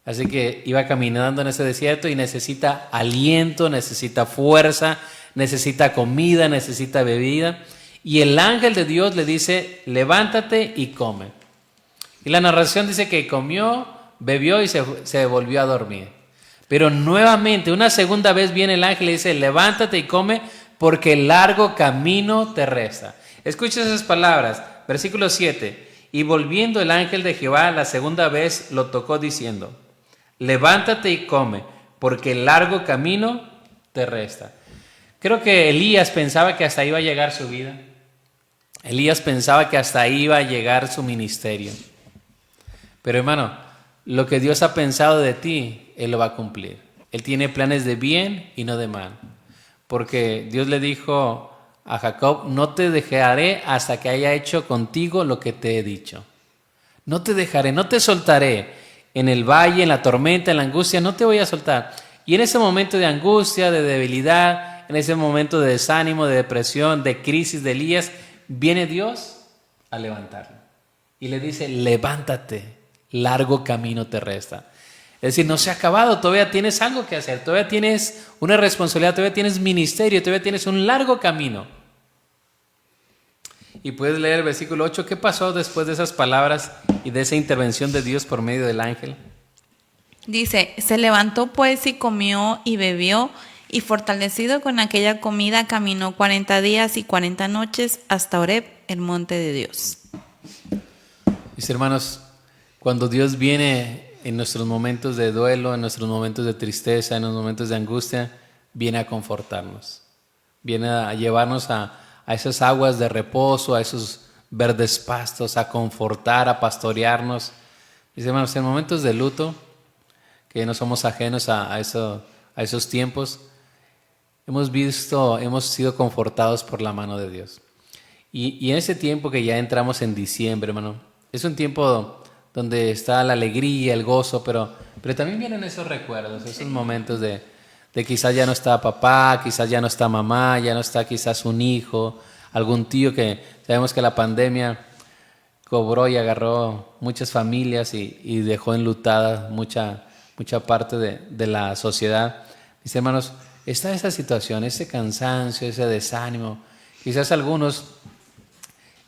Así que iba caminando en ese desierto y necesita aliento, necesita fuerza, necesita comida, necesita bebida. Y el ángel de Dios le dice, levántate y come. Y la narración dice que comió, bebió y se volvió a dormir. Pero nuevamente, una segunda vez viene el ángel y le dice, levántate y come porque el largo camino te resta. Escucha esas palabras, versículo 7. Y volviendo el ángel de Jehová la segunda vez lo tocó diciendo, levántate y come porque el largo camino te resta. Creo que Elías pensaba que hasta ahí iba a llegar su vida. Elías pensaba que hasta ahí iba a llegar su ministerio. Pero hermano, lo que Dios ha pensado de ti, Él lo va a cumplir. Él tiene planes de bien y no de mal. Porque Dios le dijo a Jacob, no te dejaré hasta que haya hecho contigo lo que te he dicho. No te dejaré, no te soltaré. En el valle, en la tormenta, en la angustia, no te voy a soltar. Y en ese momento de angustia, de debilidad, en ese momento de desánimo, de depresión, de crisis de Elías, viene Dios a levantarlo. Y le dice, levántate, largo camino te resta. Es decir, no se ha acabado, todavía tienes algo que hacer, todavía tienes una responsabilidad, todavía tienes ministerio, todavía tienes un largo camino. Y puedes leer el versículo 8, ¿qué pasó después de esas palabras y de esa intervención de Dios por medio del ángel? Dice, se levantó pues y comió y bebió, y fortalecido con aquella comida caminó 40 días y 40 noches hasta Horeb, el monte de Dios. Mis hermanos, cuando Dios viene en nuestros momentos de duelo, en nuestros momentos de tristeza, en los momentos de angustia, viene a confortarnos, viene a llevarnos a esas aguas de reposo, a esos verdes pastos, a confortar, a pastorearnos. Mis hermanos, en momentos de luto, que no somos ajenos a esos tiempos, hemos sido confortados por la mano de Dios. Y en ese tiempo que ya entramos en diciembre, hermano, es un tiempo donde está la alegría, el gozo, pero también vienen esos recuerdos, esos momentos de quizás ya no está papá, quizás ya no está mamá, ya no está quizás un hijo, algún tío que sabemos que la pandemia cobró y agarró muchas familias y dejó enlutada mucha parte de la sociedad. Mis hermanos, está esa situación, ese cansancio, ese desánimo. Quizás algunos,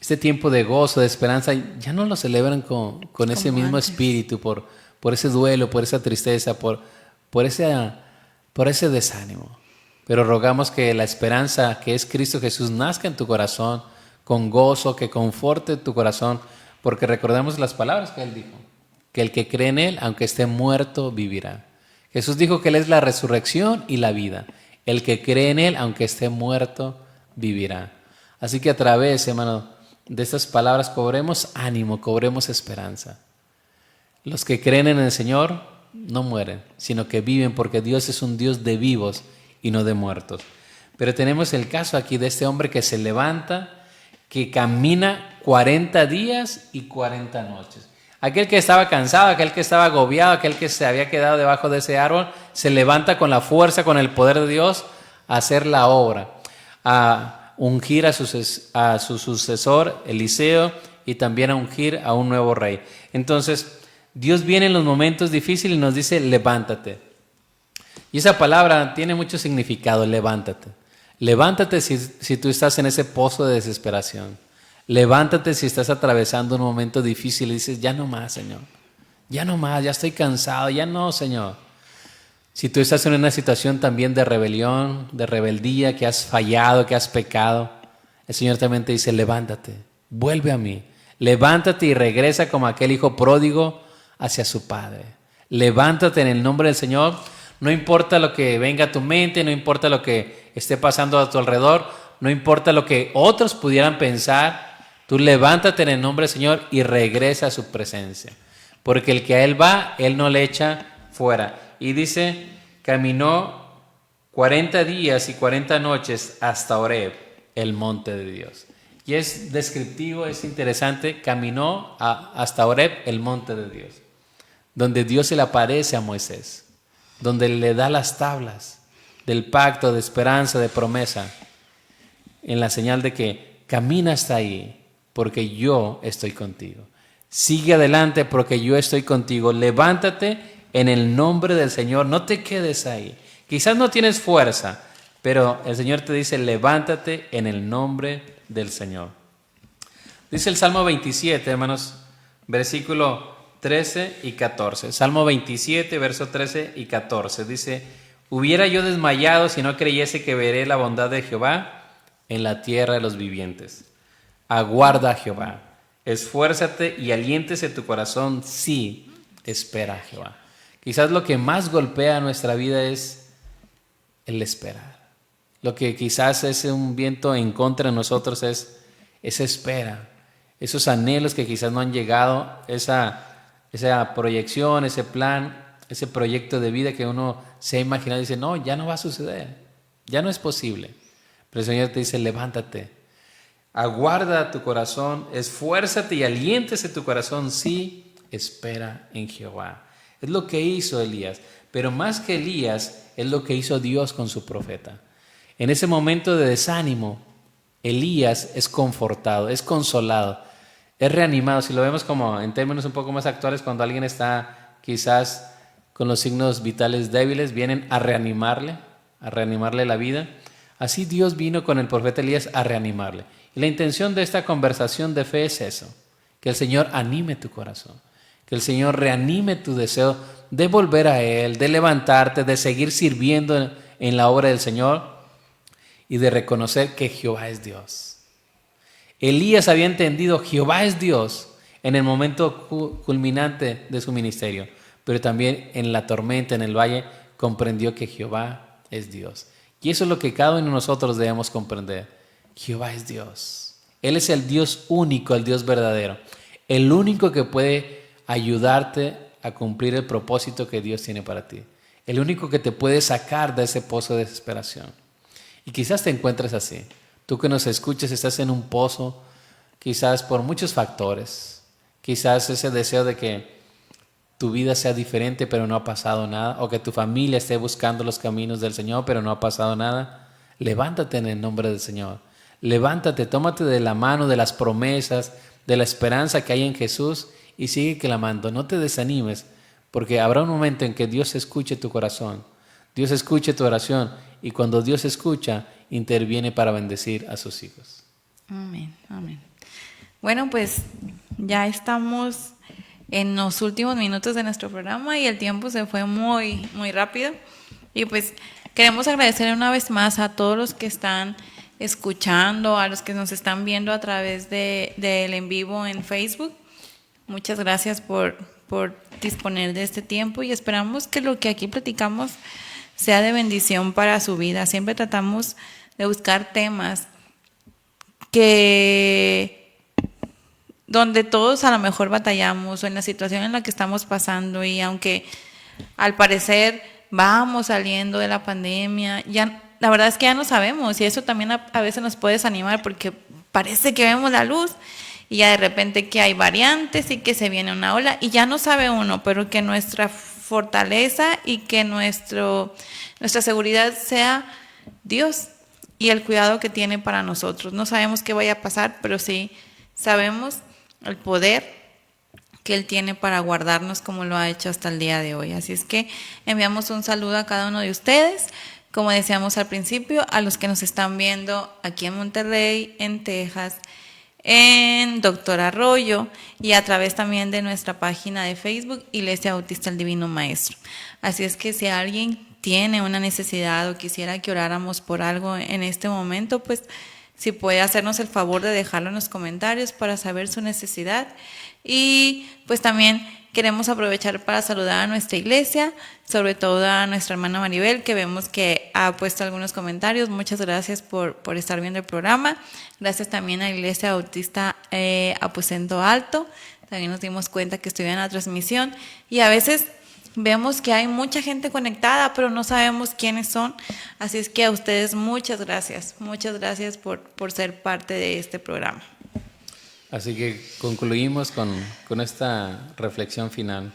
este tiempo de gozo, de esperanza, ya no lo celebran con ese mismo antes. Espíritu, por ese duelo, por esa tristeza, por ese desánimo. Pero rogamos que la esperanza que es Cristo Jesús nazca en tu corazón con gozo, que conforte tu corazón, porque recordemos las palabras que Él dijo, que el que cree en Él, aunque esté muerto, vivirá. Jesús dijo que Él es la resurrección y la vida. El que cree en Él, aunque esté muerto, vivirá. Así que a través, hermano, de estas palabras cobremos ánimo, cobremos esperanza. Los que creen en el Señor no mueren, sino que viven, porque Dios es un Dios de vivos y no de muertos. Pero tenemos el caso aquí de este hombre que se levanta, que camina 40 días y 40 noches. Aquel que estaba cansado, aquel que estaba agobiado, aquel que se había quedado debajo de ese árbol, se levanta con la fuerza, con el poder de Dios, a hacer la obra, a ungir a su sucesor, Eliseo, y también a ungir a un nuevo rey. Entonces, Dios viene en los momentos difíciles y nos dice, levántate. Y esa palabra tiene mucho significado, levántate. Levántate si tú estás en ese pozo de desesperación. Levántate si estás atravesando un momento difícil y dices, ya no más, Señor. Ya no más, ya estoy cansado, ya no, Señor. Si tú estás en una situación también de rebelión, de rebeldía, que has fallado, que has pecado, el Señor también te dice, levántate, vuelve a mí. Levántate y regresa como aquel hijo pródigo hacia su padre. Levántate en el nombre del Señor. No importa lo que venga a tu mente, no importa lo que esté pasando a tu alrededor, no importa lo que otros pudieran pensar, Tú levántate en el nombre del Señor y regresa a su presencia. Porque el que a Él va, Él no le echa fuera. Y dice, caminó 40 días y 40 noches hasta Horeb, el monte de Dios. Y es descriptivo, es interesante, caminó hasta Horeb, el monte de Dios, donde Dios se le aparece a Moisés, donde le da las tablas del pacto, de esperanza, de promesa, en la señal de que camina hasta ahí, porque yo estoy contigo. Sigue adelante porque yo estoy contigo. Levántate en el nombre del Señor. No te quedes ahí. Quizás no tienes fuerza, pero el Señor te dice, levántate en el nombre del Señor. Dice el Salmo 27, hermanos, versículo 13 y 14. Salmo 27, verso 13 y 14. Dice, hubiera yo desmayado si no creyese que veré la bondad de Jehová en la tierra de los vivientes. Aguarda a Jehová. Esfuérzate y aliéntese tu corazón, sí, espera a Jehová. Quizás lo que más golpea nuestra vida es el esperar. Lo que quizás es un viento en contra de nosotros es esa espera, esos anhelos que quizás no han llegado, esa proyección, ese plan, ese proyecto de vida que uno se ha imaginado y dice, no, ya no va a suceder, ya no es posible. Pero el Señor te dice, levántate. Aguarda tu corazón, esfuérzate y aliéntese tu corazón, sí, espera en Jehová. Es lo que hizo Elías, pero más que Elías, es lo que hizo Dios con su profeta. En ese momento de desánimo, Elías es confortado, es consolado, es reanimado. Si lo vemos como en términos un poco más actuales, cuando alguien está quizás con los signos vitales débiles, vienen a reanimarle la vida. Así Dios vino con el profeta Elías a reanimarle. Y la intención de esta conversación de fe es eso, que el Señor anime tu corazón, que el Señor reanime tu deseo de volver a Él, de levantarte, de seguir sirviendo en la obra del Señor y de reconocer que Jehová es Dios. Elías había entendido Jehová es Dios en el momento culminante de su ministerio, pero también en la tormenta, en el valle, comprendió que Jehová es Dios. Y eso es lo que cada uno de nosotros debemos comprender. Jehová es Dios. Él es el Dios único, el Dios verdadero. El único que puede ayudarte a cumplir el propósito que Dios tiene para ti. El único que te puede sacar de ese pozo de desesperación. Y quizás te encuentres así. Tú que nos escuches estás en un pozo, quizás por muchos factores. Quizás ese deseo de que tu vida sea diferente pero no ha pasado nada. O que tu familia esté buscando los caminos del Señor pero no ha pasado nada. Levántate en el nombre del Señor. Levántate, tómate de la mano de las promesas, de la esperanza que hay en Jesús y sigue clamando. No te desanimes, porque habrá un momento en que Dios escuche tu corazón, Dios escuche tu oración y cuando Dios escucha, interviene para bendecir a sus hijos. Amén, amén. Bueno, pues ya estamos en los últimos minutos de nuestro programa y el tiempo se fue muy, muy rápido. Y pues queremos agradecer una vez más a todos los que están escuchando, a los que nos están viendo a través del en vivo en Facebook. Muchas gracias por disponer de este tiempo y esperamos que lo que aquí platicamos sea de bendición para su vida. Siempre tratamos de buscar temas donde todos a lo mejor batallamos o en la situación en la que estamos pasando, y aunque al parecer vamos saliendo de la pandemia, ya la verdad es que ya no sabemos, y eso también a veces nos puede desanimar porque parece que vemos la luz y ya de repente que hay variantes y que se viene una ola y ya no sabe uno, pero que nuestra fortaleza y que nuestra seguridad sea Dios y el cuidado que tiene para nosotros. No sabemos qué vaya a pasar, pero sí sabemos el poder que Él tiene para guardarnos como lo ha hecho hasta el día de hoy. Así es que enviamos un saludo a cada uno de ustedes, como decíamos al principio, a los que nos están viendo aquí en Monterrey, en Texas, en Doctor Arroyo y a través también de nuestra página de Facebook, Iglesia Bautista el Divino Maestro. Así es que si alguien tiene una necesidad o quisiera que oráramos por algo en este momento, pues si puede hacernos el favor de dejarlo en los comentarios para saber su necesidad. Y pues también queremos aprovechar para saludar a nuestra iglesia, sobre todo a nuestra hermana Maribel, que vemos que ha puesto algunos comentarios. Muchas gracias por estar viendo el programa. Gracias también a la Iglesia Bautista Aposento Alto. También nos dimos cuenta que estuvieron en la transmisión. Y a veces vemos que hay mucha gente conectada, pero no sabemos quiénes son. Así es que a ustedes muchas gracias por ser parte de este programa. Así que concluimos con esta reflexión final.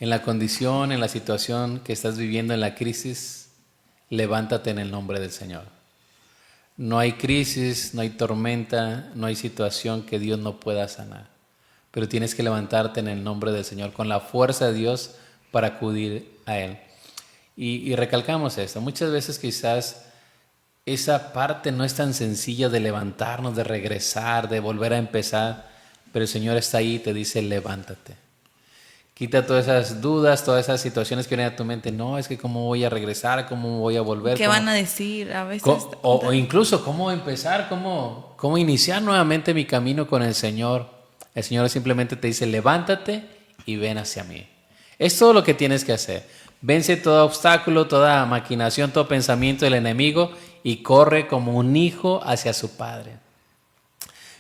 En la condición, en la situación que estás viviendo, en la crisis, levántate en el nombre del Señor. No hay crisis, no hay tormenta, no hay situación que Dios no pueda sanar. Pero tienes que levantarte en el nombre del Señor, con la fuerza de Dios para acudir a Él. Y recalcamos esto. Muchas veces quizás esa parte no es tan sencilla de levantarnos, de regresar, de volver a empezar. Pero el Señor está ahí y te dice, levántate. Quita todas esas dudas, todas esas situaciones que vienen a tu mente. No, es que cómo voy a regresar, cómo voy a volver. ¿Qué van a decir a veces? O incluso cómo empezar, cómo iniciar nuevamente mi camino con el Señor. El Señor simplemente te dice, levántate y ven hacia mí. Es todo lo que tienes que hacer. Vence todo obstáculo, toda maquinación, todo pensamiento del enemigo y corre como un hijo hacia su Padre.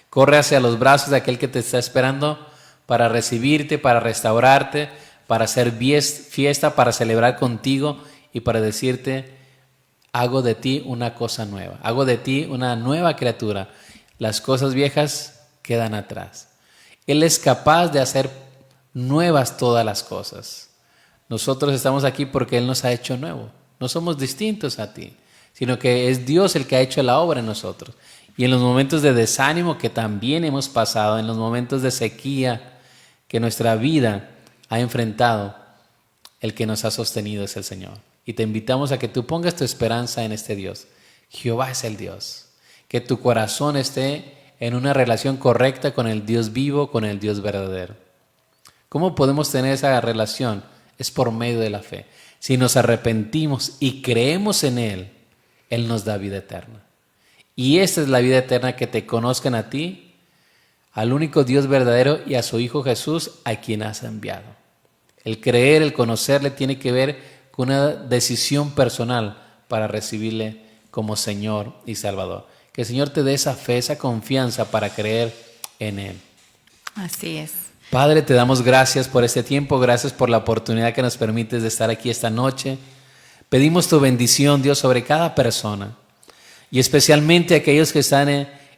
Corre hacia los brazos de aquel que te está esperando para recibirte, para restaurarte, para hacer fiesta, para celebrar contigo y para decirte, hago de ti una cosa nueva, hago de ti una nueva criatura. Las cosas viejas quedan atrás. Él es capaz de hacer nuevas todas las cosas. Nosotros estamos aquí porque Él nos ha hecho nuevo. No somos distintos a ti, sino que es Dios el que ha hecho la obra en nosotros. Y en los momentos de desánimo que también hemos pasado, en los momentos de sequía que nuestra vida ha enfrentado, el que nos ha sostenido es el Señor. Y te invitamos a que tú pongas tu esperanza en este Dios. Jehová es el Dios. Que tu corazón esté en una relación correcta con el Dios vivo, con el Dios verdadero. ¿Cómo podemos tener esa relación? Es por medio de la fe. Si nos arrepentimos y creemos en Él, Él nos da vida eterna. Y esta es la vida eterna, que te conozcan a ti, al único Dios verdadero y a su Hijo Jesús, a quien has enviado. El creer, el conocerle, tiene que ver con una decisión personal para recibirle como Señor y Salvador. Que el Señor te dé esa fe, esa confianza para creer en Él. Así es. Padre, te damos gracias por este tiempo, gracias por la oportunidad que nos permites de estar aquí esta noche. Pedimos tu bendición, Dios, sobre cada persona y especialmente aquellos que están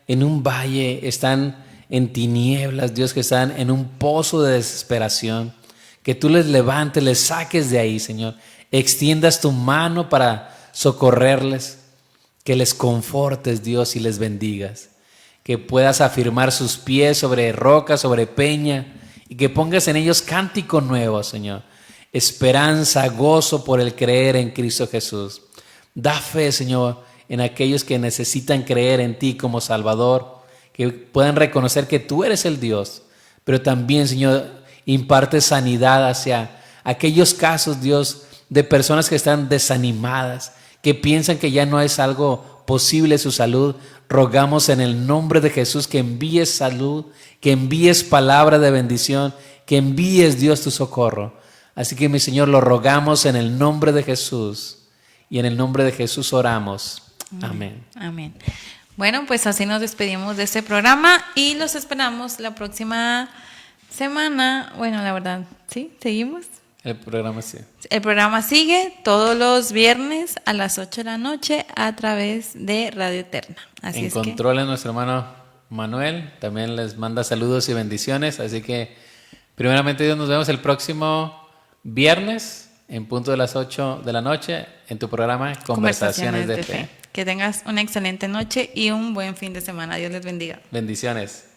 en un valle, están en tinieblas, Dios, que están en un pozo de desesperación. Que tú les levantes, les saques de ahí, Señor. Extiendas tu mano para socorrerles, que les confortes, Dios, y les bendigas. Que puedas afirmar sus pies sobre roca, sobre peña, y que pongas en ellos cántico nuevo, Señor. Esperanza, gozo por el creer en Cristo Jesús. Da fe, Señor, en aquellos que necesitan creer en ti como Salvador, que puedan reconocer que tú eres el Dios, pero también, Señor, imparte sanidad hacia aquellos casos, Dios, de personas que están desanimadas, que piensan que ya no es algo posible su salud. Rogamos en el nombre de Jesús que envíes salud, que envíes palabra de bendición, que envíes, Dios, tu socorro. Así que, mi Señor, lo rogamos en el nombre de Jesús, y en el nombre de Jesús oramos. Amén. Amén. Bueno, pues así nos despedimos de este programa y los esperamos la próxima semana. Bueno, la verdad, ¿sí? ¿Seguimos? El programa sí. El programa sigue todos los viernes a las 8 de la noche a través de Radio Eterna. Así en control es nuestro hermano Manuel, también les manda saludos y bendiciones. Así que, primeramente, Dios, nos vemos el próximo viernes en punto de las 8 de la noche en tu programa Conversaciones de Fe. Que tengas una excelente noche y un buen fin de semana. Dios les bendiga. Bendiciones.